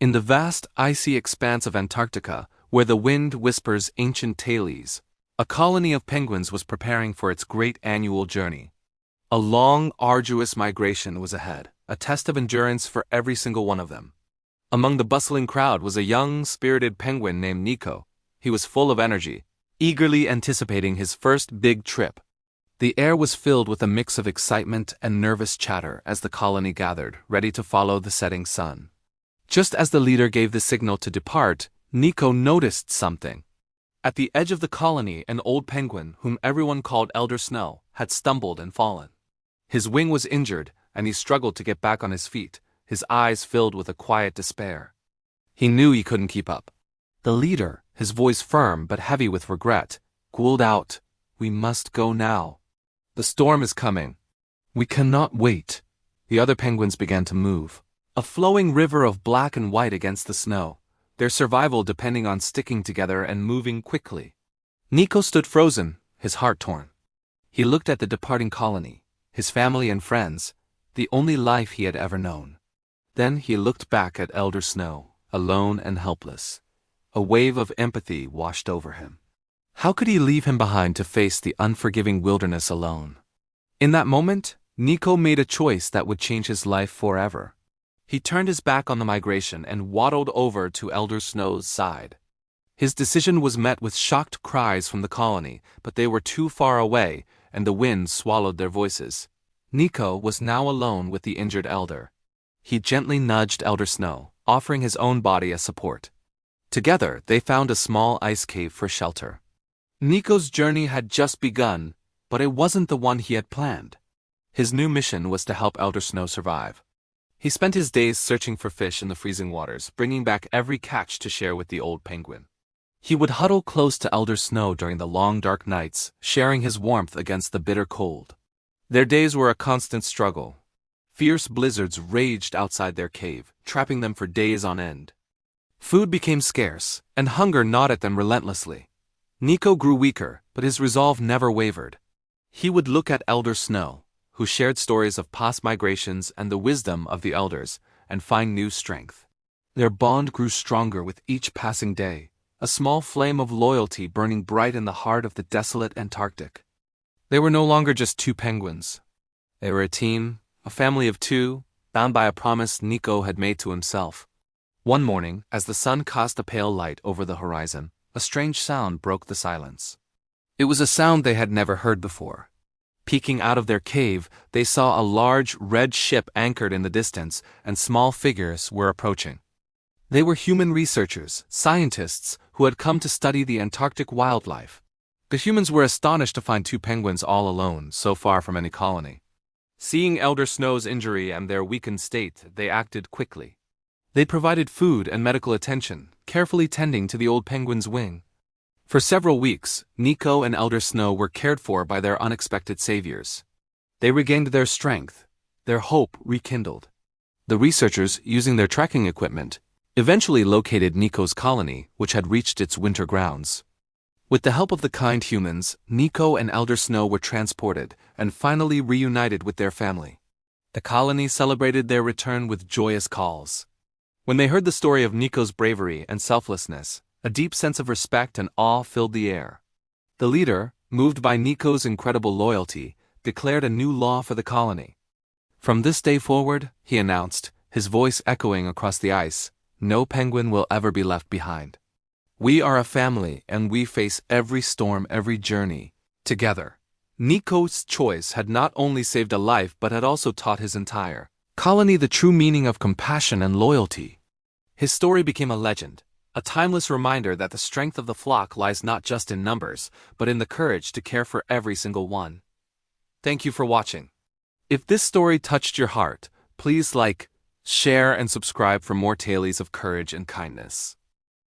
In the vast, icy expanse of Antarctica, where the wind whispers ancient tales, a colony of penguins was preparing for its great annual journey. A long, arduous migration was ahead, a test of endurance for every single one of them. Among the bustling crowd was a young, spirited penguin named Niko. He was full of energy, eagerly anticipating his first big trip. The air was filled with a mix of excitement and nervous chatter as the colony gathered, ready to follow the setting sun. Just as the leader gave the signal to depart, Niko noticed something. At the edge of the colony, an old penguin, whom everyone called Elder Snow, had stumbled and fallen. His wing was injured, and he struggled to get back on his feet, his eyes filled with a quiet despair. He knew he couldn't keep up. The leader, his voice firm but heavy with regret, called out, "We must go now. The storm is coming. We cannot wait." The other penguins began to move. A flowing river of black and white against the snow, their survival depending on sticking together and moving quickly. Niko stood frozen, his heart torn. He looked at the departing colony, his family and friends, the only life he had ever known. Then he looked back at Elder Snow, alone and helpless. A wave of empathy washed over him. How could he leave him behind to face the unforgiving wilderness alone? In that moment, Niko made a choice that would change his life forever. He turned his back on the migration and waddled over to Elder Snow's side. His decision was met with shocked cries from the colony, but they were too far away, and the wind swallowed their voices. Niko was now alone with the injured elder. He gently nudged Elder Snow, offering his own body as support. Together, they found a small ice cave for shelter. Niko's journey had just begun, but it wasn't the one he had planned. His new mission was to help Elder Snow survive. He spent his days searching for fish in the freezing waters, bringing back every catch to share with the old penguin. He would huddle close to Elder Snow during the long dark nights, sharing his warmth against the bitter cold. Their days were a constant struggle. Fierce blizzards raged outside their cave, trapping them for days on end. Food became scarce, and hunger gnawed at them relentlessly. Niko grew weaker, but his resolve never wavered. He would look at Elder Snow, who shared stories of past migrations and the wisdom of the elders, and find new strength. Their bond grew stronger with each passing day, a small flame of loyalty burning bright in the heart of the desolate Antarctic. They were no longer just two penguins. They were a team, a family of two, bound by a promise Niko had made to himself. One morning, as the sun cast a pale light over the horizon, a strange sound broke the silence. It was a sound they had never heard before. Peeking out of their cave, they saw a large red ship anchored in the distance, and small figures were approaching. They were human researchers, scientists, who had come to study the Antarctic wildlife. The humans were astonished to find two penguins all alone, so far from any colony. Seeing Elder Snow's injury and their weakened state, they acted quickly. They provided food and medical attention, carefully tending to the old penguin's wing. For several weeks, Niko and Elder Snow were cared for by their unexpected saviors. They regained their strength, their hope rekindled. The researchers, using their tracking equipment, eventually located Niko's colony, which had reached its winter grounds. With the help of the kind humans, Niko and Elder Snow were transported and finally reunited with their family. The colony celebrated their return with joyous calls. When they heard the story of Niko's bravery and selflessness, a deep sense of respect and awe filled the air. The leader, moved by Niko's incredible loyalty, declared a new law for the colony. From this day forward, he announced, his voice echoing across the ice, no penguin will ever be left behind. We are a family, and we face every storm, every journey, together. Niko's choice had not only saved a life but had also taught his entire colony the true meaning of compassion and loyalty. His story became a legend, a timeless reminder that the strength of the flock lies not just in numbers, but in the courage to care for every single one. Thank you for watching. If this story touched your heart, please like, share, and subscribe for more tales of courage and kindness.